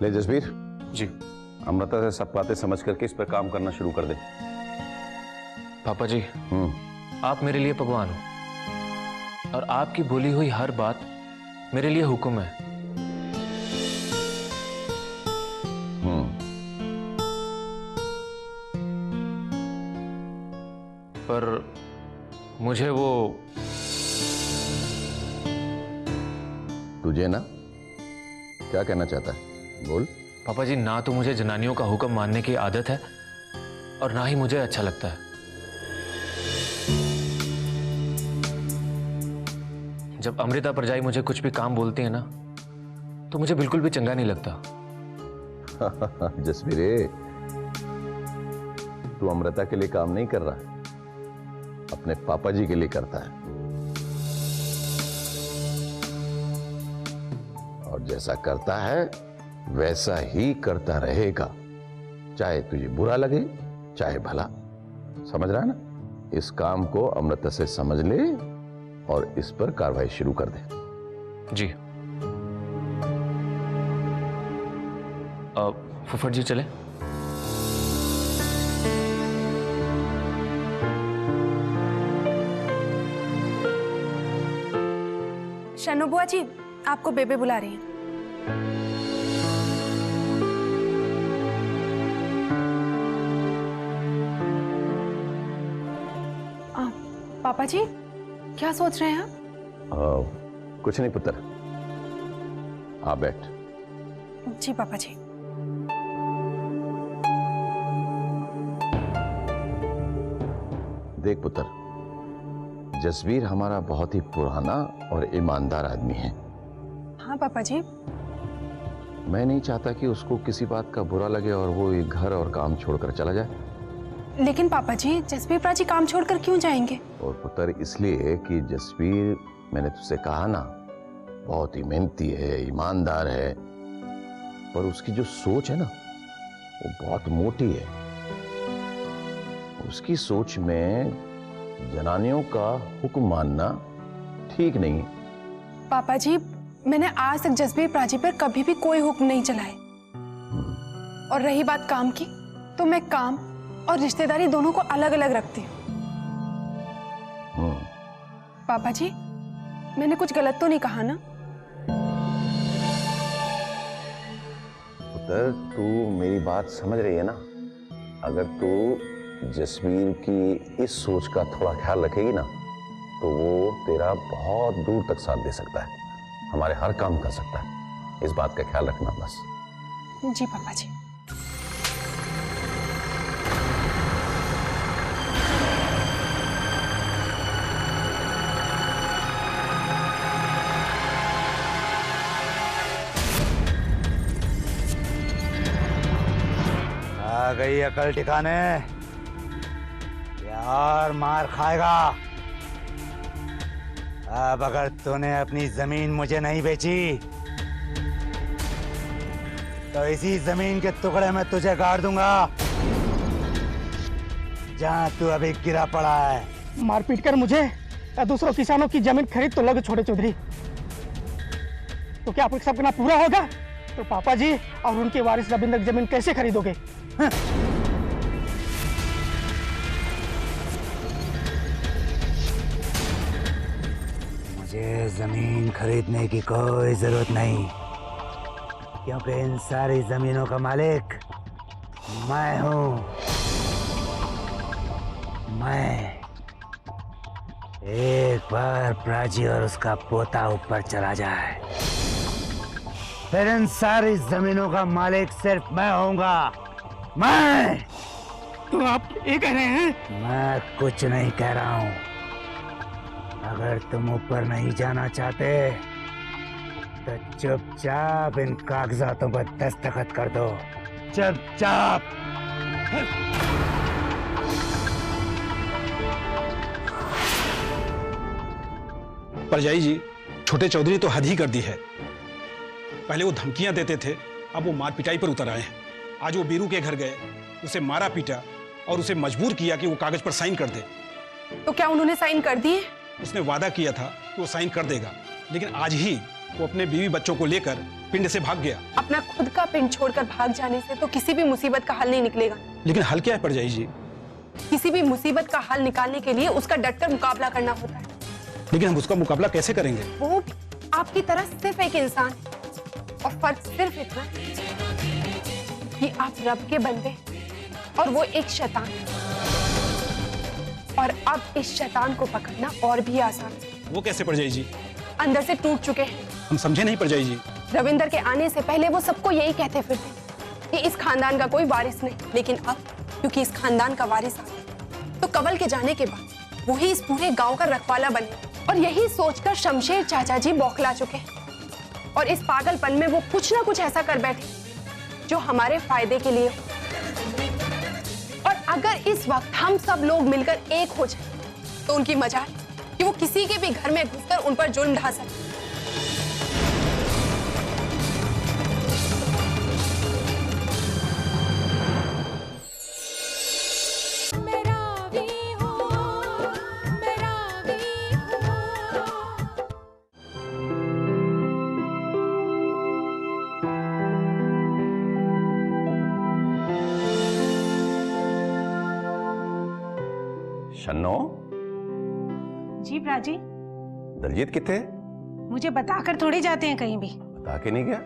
ले जसबीर जी अमृता से सब बातें समझ करके इस पर काम करना शुरू कर दे। पापा जी, आप मेरे लिए भगवान हो और आपकी बोली हुई हर बात मेरे लिए हुक्म है। पर मुझे वो तुझे ना क्या कहना चाहता है बोल। पापा जी, ना तो मुझे जनानियों का हुक्म मानने की आदत है और ना ही मुझे अच्छा लगता है। जब अमृता परजाई मुझे कुछ भी काम बोलती है ना तो मुझे बिल्कुल भी चंगा नहीं लगता। जसबीरे, तू अमृता के लिए काम नहीं कर रहा, अपने पापा जी के लिए करता है। और जैसा करता है वैसा ही करता रहेगा, चाहे तुझे बुरा लगे चाहे भला। समझ रहा है ना? इस काम को अमृता से समझ ले और इस पर कार्रवाई शुरू कर दे। जी फुफड़ जी चले। शनु बुआ जी, आपको बेबे बुला रही है। पापा जी, क्या सोच रहे हैं आप? कुछ नहीं पुत्र, आ बैठ। जी पापा जी। देख पुत्र, जसबीर हमारा बहुत ही पुराना और ईमानदार आदमी है। हाँ पापा जी। मैं नहीं चाहता कि उसको किसी बात का बुरा लगे और वो ये घर और काम छोड़कर चला जाए। लेकिन पापा जी, जसबीर प्राची काम छोड़कर क्यों जाएंगे? और पुत्र इसलिए कि जसबीर, मैंने तुझसे कहा ना, बहुत ही मेहनती है, ईमानदार है, पर उसकी जो सोच है ना वो बहुत मोटी है। उसकी सोच में जनानियों का हुक्म मानना ठीक नहीं है। पापा जी, मैंने आज तक जसबीर प्राची पर कभी भी कोई हुक्म नहीं चलाए। और रही बात काम की, तो मैं काम और रिश्तेदारी दोनों को अलग अलग रखती हूँ। पापा जी, मैंने कुछ गलत तो नहीं कहा ना? पुत्र, तू मेरी बात समझ रही है ना? अगर तू जसबीर की इस सोच का थोड़ा ख्याल रखेगी ना तो वो तेरा बहुत दूर तक साथ दे सकता है, हमारे हर काम कर सकता है। इस बात का ख्याल रखना बस। जी पापा जी। आ गई अकल ठिकाने, यार मार खाएगा। अब अगर तूने अपनी जमीन मुझे नहीं बेची तो इसी जमीन के टुकड़े में तुझे गाड़ दूंगा जहां तू अभी गिरा पड़ा है। मारपीट कर मुझे या दूसरों किसानों की जमीन खरीद तो लोगे छोटे चौधरी, तो क्या आपको सब करना पूरा होगा? तो पापा जी और उनके वारिस रविंद्र की जमीन कैसे खरीदोगे? मुझे जमीन खरीदने की कोई जरूरत नहीं, क्योंकि इन सारी जमीनों का मालिक मैं हूं। मैं एक बार प्राची और उसका पोता ऊपर चला जाए फिर इन सारी जमीनों का मालिक सिर्फ मैं होऊंगा। मैं। तो आप ये कह रहे हैं? मैं कुछ नहीं कह रहा हूं। अगर तुम ऊपर नहीं जाना चाहते तो चुपचाप इन कागजातों पर दस्तखत कर दो, चुपचाप। परजाई जी, छोटे चौधरी तो हद ही कर दी है। पहले वो धमकियां देते थे, अब वो मार पिटाई पर उतर आए हैं। आज वो बीरू के घर गए, उसे मारा पीटा और उसे मजबूर किया कि वो कागज पर साइन कर दे। तो क्या उन्होंने साइन कर दिए? उसने वादा किया था कि वो साइन कर देगा, लेकिन आज ही वो अपने बीवी बच्चों को लेकर पिंड से भाग गया। अपना खुद का पिंड छोड़कर भाग जाने से तो किसी भी मुसीबत का हल नहीं निकलेगा। लेकिन हल क्या है परजाई जी? किसी भी मुसीबत का हल निकालने के लिए उसका डटकर मुकाबला करना होता है। लेकिन हम उसका मुकाबला कैसे करेंगे? वो आपकी तरह सिर्फ एक इंसान है और फर्क सिर्फ इतना कि आप रब के बंदे और वो एक शैतान है। और अब इस शैतान को पकड़ना और भी आसान है। वो कैसे परजाई जी? अंदर से टूट चुके हैं। हम समझे नहीं परजाई जी। रविंदर के आने से पहले वो सबको यही कहते फिरते कि इस खानदान का कोई वारिस नहीं, लेकिन अब क्योंकि इस खानदान का वारिस आ गया तो कंवल के जाने के बाद वही इस पूरे गांव का रखवाला बने। और यही सोचकर शमशेर चाचा जी बौखला चुके हैं और इस पागलपन में वो कुछ ना कुछ ऐसा कर बैठे जो हमारे फायदे के लिए हो। और अगर इस वक्त हम सब लोग मिलकर एक हो जाए तो उनकी मजाल कि वो किसी के भी घर में घुसकर उन पर जुल्म ढा सके। शन्नो, जी प्राजी, दलजीत किथे? मुझे बताकर थोड़ी जाते हैं कहीं भी। बता के नहीं गया?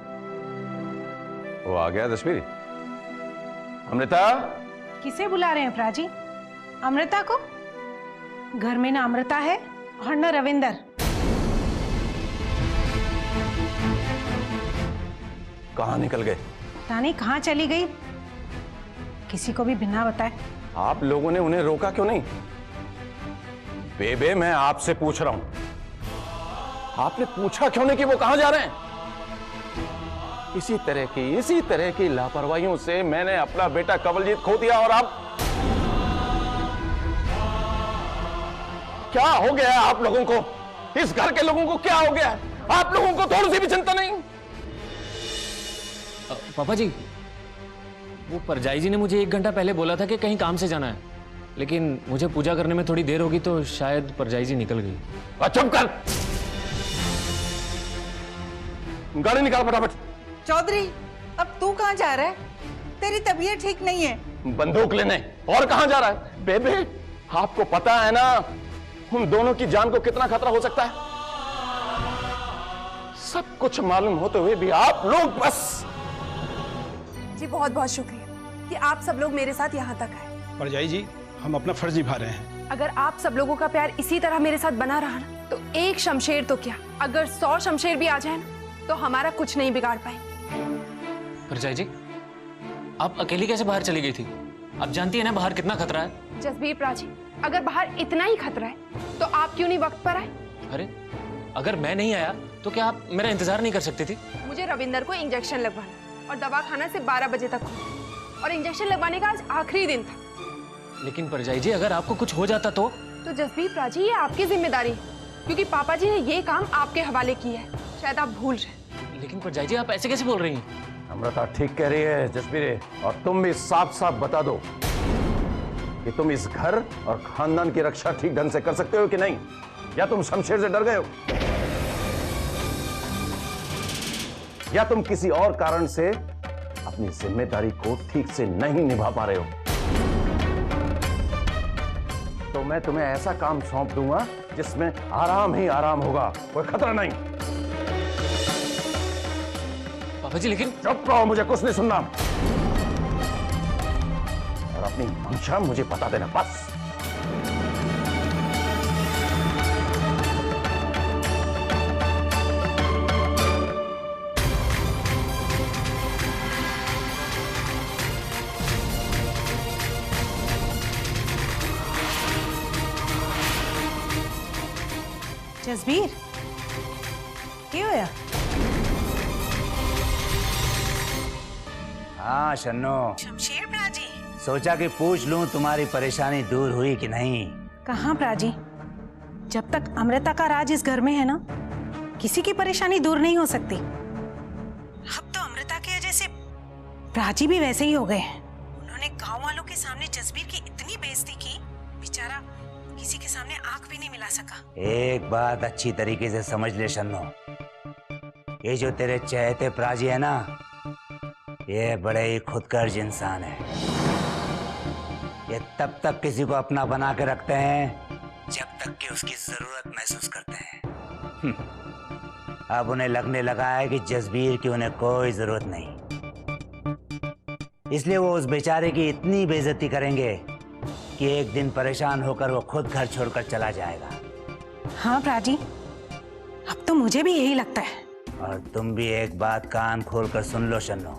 वो आ गया जसबीर। अमृता, किसे बुला रहे हैं प्राजी? अमृता को? घर में ना अमृता है और ना रविंदर। कहाँ निकल गए? पता नहीं कहाँ चली गई, किसी को भी बिना बताए। आप लोगों ने उन्हें रोका क्यों नहीं? बेबे, मैं आपसे पूछ रहा हूं, आपने पूछा क्यों नहीं कि वो कहां जा रहे हैं? इसी तरह की लापरवाहियों से मैंने अपना बेटा कंवलजीत खो दिया और अब क्या हो गया है आप लोगों को? इस घर के लोगों को क्या हो गया है? आप लोगों को थोड़ी सी भी चिंता नहीं? पापा जी, वो परजाई जी ने मुझे 1 घंटा पहले बोला था कि कहीं काम से जाना है, लेकिन मुझे पूजा करने में थोड़ी देर होगी तो शायद परजाई जी निकल गई। चुप कर, गाड़ी निकाल फटाफट। चौधरी, अब तू कहाँ जा रहा है? तेरी तबीयत ठीक नहीं है। बंदूक लेने। और कहां जा रहा है? बेबे, आपको पता है ना हम दोनों की जान को कितना खतरा हो सकता है? सब कुछ मालूम होते हुए भी आप लोग बस। जी बहुत बहुत शुक्रिया कि आप सब लोग मेरे साथ यहाँ तक आए। परजाई जी, हम अपना फर्ज निभा रहे हैं। अगर आप सब लोगों का प्यार इसी तरह मेरे साथ बना रहा ना तो एक शमशेर तो क्या, अगर 100 शमशेर भी आ जाए ना तो हमारा कुछ नहीं बिगाड़ पाए। परजाई जी, आप अकेली कैसे बाहर चली गई थी? आप जानती है ना बाहर कितना खतरा है। जसबीर प्राची, अगर बाहर इतना ही खतरा है तो आप क्यों नहीं वक्त पर आए? अरे, अगर मैं नहीं आया तो क्या आप मेरा इंतजार नहीं कर सकती थी? मुझे रविंदर को इंजेक्शन लगवाना और दवाखाना से 12 बजे तक खुला और इंजेक्शन लगवाने का आज आखिरी दिन था। लेकिन परजाई जी, अगर आपको कुछ हो जाता तो जसबीर प्राची, ये आपकी जिम्मेदारी है क्योंकि पापा जी ने ये काम आपके हवाले किया है। शायद आप भूल रहे। लेकिन परजाई जी, आप ऐसे कैसे बोल रही हैं? अमृता ठीक कह रही है जसबीर, और तुम भी साफ साफ बता दो कि तुम इस घर और खानदान की रक्षा ठीक ढंग से कर सकते हो कि नहीं, या तुम शमशेर से डर गए हो, या तुम किसी और कारण से अपनी जिम्मेदारी को ठीक से नहीं निभा पा रहे हो। तो मैं तुम्हें ऐसा काम सौंप दूंगा जिसमें आराम ही आराम होगा, कोई खतरा नहीं। पापा जी, लेकिन चुप रहो, मुझे कुछ नहीं सुनना, और अपनी मंशा मुझे बता देना बस। जसबीर, क्या होया? हाँ शन्नो, शमशेर प्राजी, सोचा कि पूछ लूं तुम्हारी परेशानी दूर हुई कि नहीं। कहाँ प्राजी? जब तक अमृता का राज इस घर में है ना, किसी की परेशानी दूर नहीं हो सकती। अब तो अमृता की वजह से प्राची भी वैसे ही हो गए। उन्होंने गांव वालों के सामने जसबीर की इतनी बेइज्जती की, बेचारा किसी के सामने आंख भी नहीं मिला सका। एक बात अच्छी तरीके से समझ ले शन्नो, ये जो तेरे चहेते प्राजी है ना, ये बड़े ही खुदगर्ज इंसान है। ये तब तक किसी को अपना बना के रखते हैं जब तक कि उसकी जरूरत महसूस करते हैं। अब उन्हें लगने लगा है कि जसबीर की उन्हें कोई जरूरत नहीं, इसलिए वो उस बेचारे की इतनी बेइज्जती करेंगे कि एक दिन परेशान होकर वो खुद घर छोड़कर चला जाएगा। हाँ प्राजी, अब तो मुझे भी यही लगता है। और तुम भी एक बात कान खोलकर सुन लो शन्नो,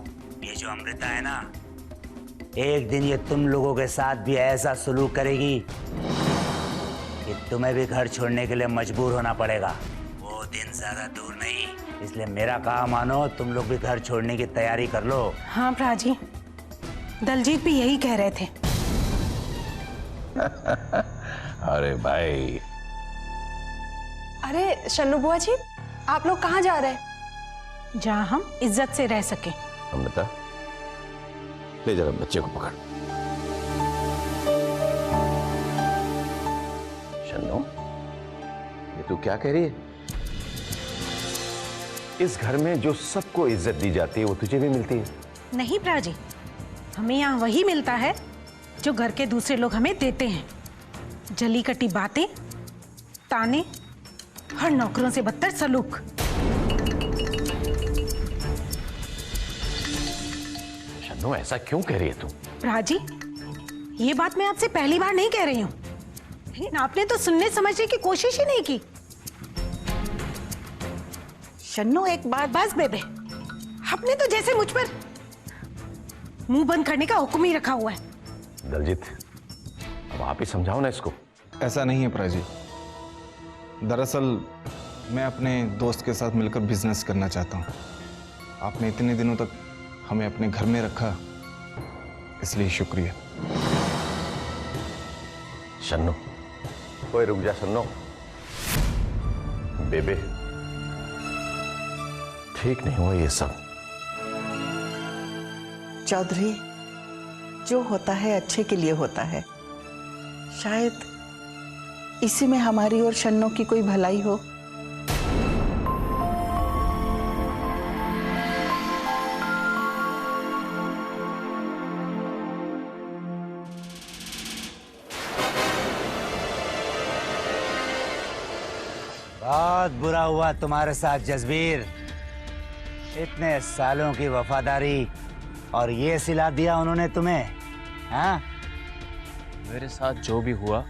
ये जो अमृता है ना, एक दिन ये तुम लोगों के साथ भी ऐसा सलूक करेगी कि तुम्हें भी घर छोड़ने के लिए मजबूर होना पड़ेगा। वो दिन ज्यादा दूर नहीं, इसलिए मेरा काम मानो, तुम लोग भी घर छोड़ने की तैयारी कर लो। हाँ प्राजी, दलजीत भी यही कह रहे थे। अरे भाई, अरे शन्नू बुआ जी, आप लोग कहाँ जा रहे हैं? जहाँ हम इज्जत से रह सके। अमृता, ले जरा बच्चे को पकड़। शन्नो, ये तू क्या कह रही है? इस घर में जो सबको इज्जत दी जाती है वो तुझे भी मिलती है? नहीं प्राजी, हमें यहाँ वही मिलता है जो घर के दूसरे लोग हमें देते हैं। जली कटी बातें, ताने और नौकरों से बदतर सलूक। शन्नो, ऐसा क्यों कह रही है तू? प्राजी, ये बात मैं आपसे पहली बार नहीं कह रही हूँ, लेकिन आपने तो सुनने समझने की कोशिश ही नहीं की। शन्नू एक बात। बस बेबे, आपने तो जैसे मुझ पर मुंह बंद करने का हुक्म ही रखा हुआ है। दलजीत, अब आप ही समझाओ ना इसको। ऐसा नहीं है प्राजी, दरअसल मैं अपने दोस्त के साथ मिलकर बिजनेस करना चाहता हूँ। आपने इतने दिनों तक हमें अपने घर में रखा, इसलिए शुक्रिया। शन्नो, ओए रुक जा शन्नो। बेबे, ठीक नहीं हुआ ये सब। चौधरी, जो होता है अच्छे के लिए होता है। शायद इसी में हमारी और शन्नो की कोई भलाई हो। बहुत बुरा हुआ तुम्हारे साथ जसबीर, इतने सालों की वफादारी और ये सिला दिया उन्होंने तुम्हें। हाँ, मेरे साथ जो भी हुआ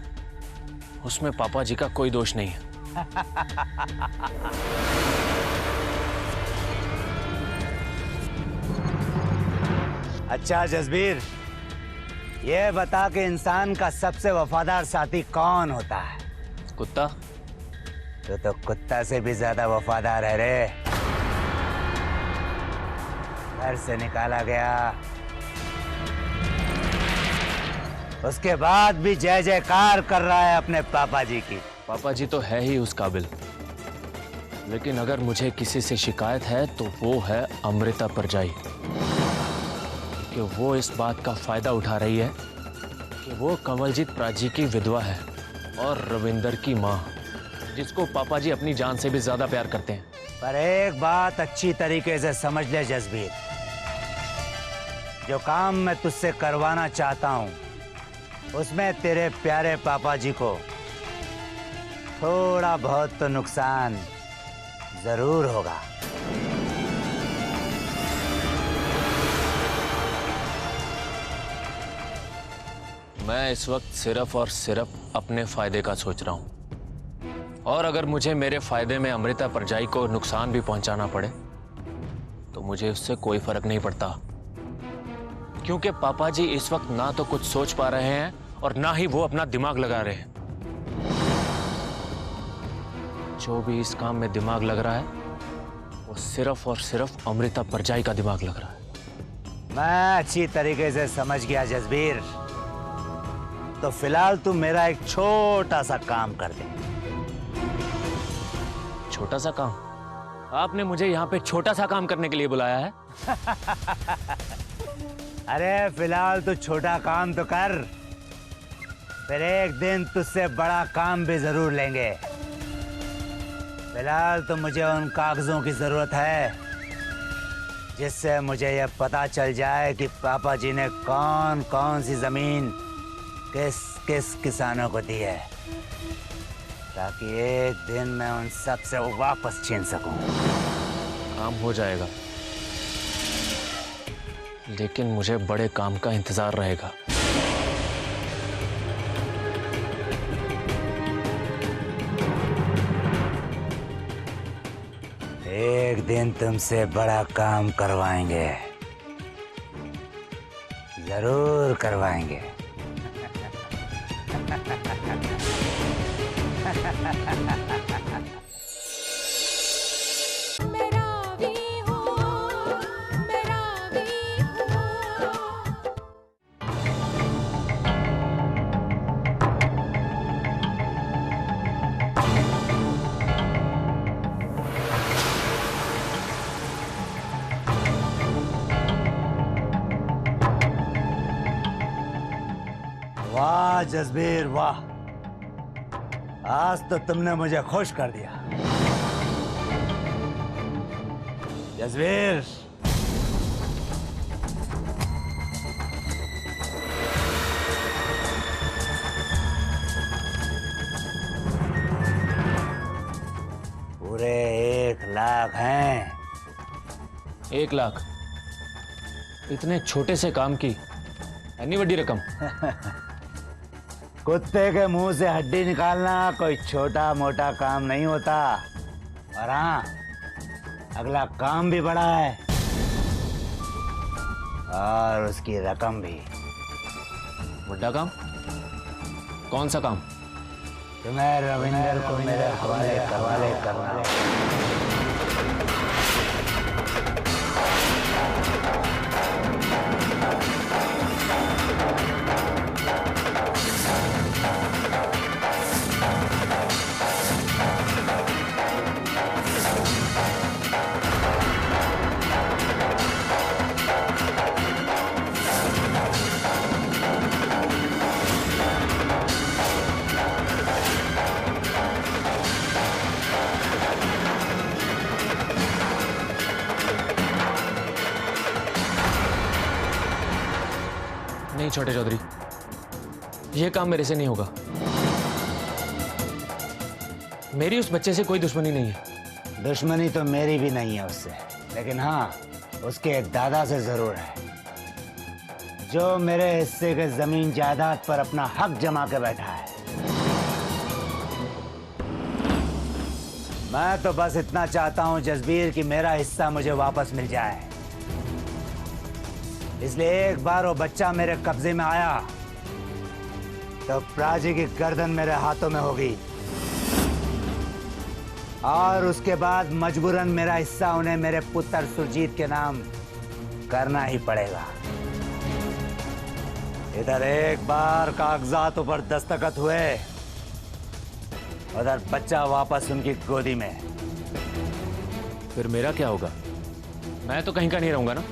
उसमें पापा जी का कोई दोष नहीं है। अच्छा जसबीर, ये बता कि इंसान का सबसे वफादार साथी कौन होता है? कुत्ता। तो कुत्ता से भी ज्यादा वफादार है रे। घर से निकाला गया, उसके बाद भी जय जयकार कर रहा है अपने पापा जी की। पापा जी तो है ही उस काबिल, लेकिन अगर मुझे किसी से शिकायत है तो वो है अमृता परजाई, कि वो इस बात का फायदा उठा रही है कि वो कमलजीत प्राजी की विधवा है और रविंदर की माँ, जिसको पापा जी अपनी जान से भी ज्यादा प्यार करते हैं। पर एक बात अच्छी तरीके से समझ ले जसबीर, जो काम मैं तुझसे करवाना चाहता हूँ उसमें तेरे प्यारे पापा जी को थोड़ा बहुत तो नुकसान जरूर होगा। मैं इस वक्त सिर्फ और सिर्फ अपने फायदे का सोच रहा हूं, और अगर मुझे मेरे फायदे में अमृता परजाई को नुकसान भी पहुंचाना पड़े तो मुझे उससे कोई फर्क नहीं पड़ता, क्योंकि पापा जी इस वक्त ना तो कुछ सोच पा रहे हैं और ना ही वो अपना दिमाग लगा रहे हैं। जो भी इस काम में दिमाग लग रहा है वो सिर्फ और सिर्फ अमृता परजाई का दिमाग लग रहा है। मैं अच्छी तरीके से समझ गया जसबीर, तो फिलहाल तू मेरा एक छोटा सा काम कर दे। छोटा सा काम? आपने मुझे यहाँ पे छोटा सा काम करने के लिए बुलाया है? अरे फिलहाल तू छोटा काम तो कर, फिर एक दिन तुझसे बड़ा काम भी जरूर लेंगे। फिलहाल तो मुझे उन कागजों की जरूरत है जिससे मुझे यह पता चल जाए कि पापा जी ने कौन कौन सी जमीन किस किस किसानों को दी है, ताकि एक दिन मैं उन सब से वापस छीन सकूं। काम हो जाएगा, लेकिन मुझे बड़े काम का इंतजार रहेगा। एक दिन तुमसे बड़ा काम करवाएंगे, जरूर करवाएंगे। वाह जसबीर वाह, आज तो तुमने मुझे खुश कर दिया। जसबीर, पूरे 1 लाख हैं। 1 लाख? इतने छोटे से काम की इतनी बड़ी रकम? कुत्ते के मुंह से हड्डी निकालना कोई छोटा मोटा काम नहीं होता। और हाँ, अगला काम भी बड़ा है और उसकी रकम भी। बड़ा काम? कौन सा काम? तुम्हें रविंदर को मेरे हवाले करना है। नहीं छोटे चौधरी, यह काम मेरे से नहीं होगा। मेरी उस बच्चे से कोई दुश्मनी नहीं है। दुश्मनी तो मेरी भी नहीं है उससे, लेकिन हाँ, उसके एक दादा से जरूर है, जो मेरे हिस्से के जमीन जायदाद पर अपना हक जमा के बैठा है। मैं तो बस इतना चाहता हूं जसबीर कि मेरा हिस्सा मुझे वापस मिल जाए। इसलिए एक बार वो बच्चा मेरे कब्जे में आया तो प्राची की गर्दन मेरे हाथों में होगी, और उसके बाद मजबूरन मेरा हिस्सा उन्हें मेरे पुत्र सुरजीत के नाम करना ही पड़ेगा। इधर एक बार कागजातों पर दस्तखत हुए, उधर बच्चा वापस उनकी गोदी में। फिर मेरा क्या होगा? मैं तो कहीं का नहीं रहूंगा ना।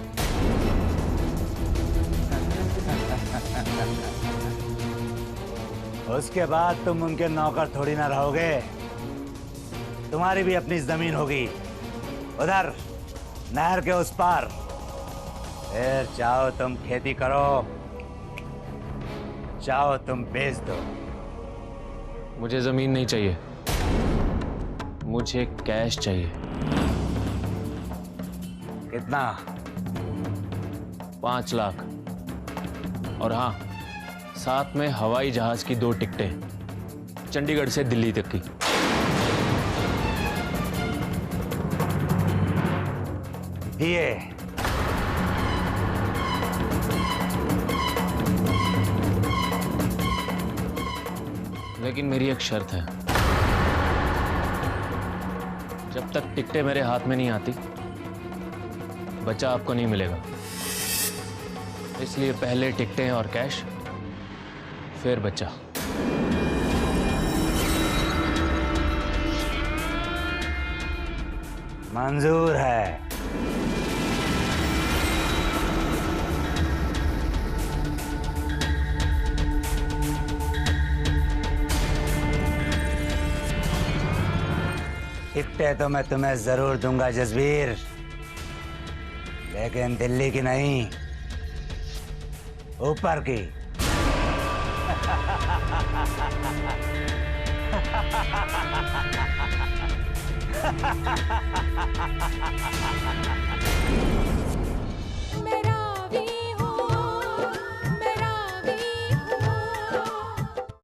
उसके बाद तुम उनके नौकर थोड़ी ना रहोगे, तुम्हारी भी अपनी जमीन होगी उधर नहर के उस पार। फिर चाहो तुम खेती करो, चाहो तुम बेच दो। मुझे जमीन नहीं चाहिए, मुझे कैश चाहिए। कितना? 5 लाख, और हाँ, साथ में हवाई जहाज की 2 टिकटें, चंडीगढ़ से दिल्ली तक की। दिए। लेकिन मेरी एक शर्त है, जब तक टिकटें मेरे हाथ में नहीं आती, बच्चा आपको नहीं मिलेगा। इसलिए पहले टिकटें और कैश, फिर बच्चा। मंजूर है। टिकटें तो मैं तुम्हें जरूर दूंगा जसबीर, लेकिन दिल्ली की नहीं, ऊपर की।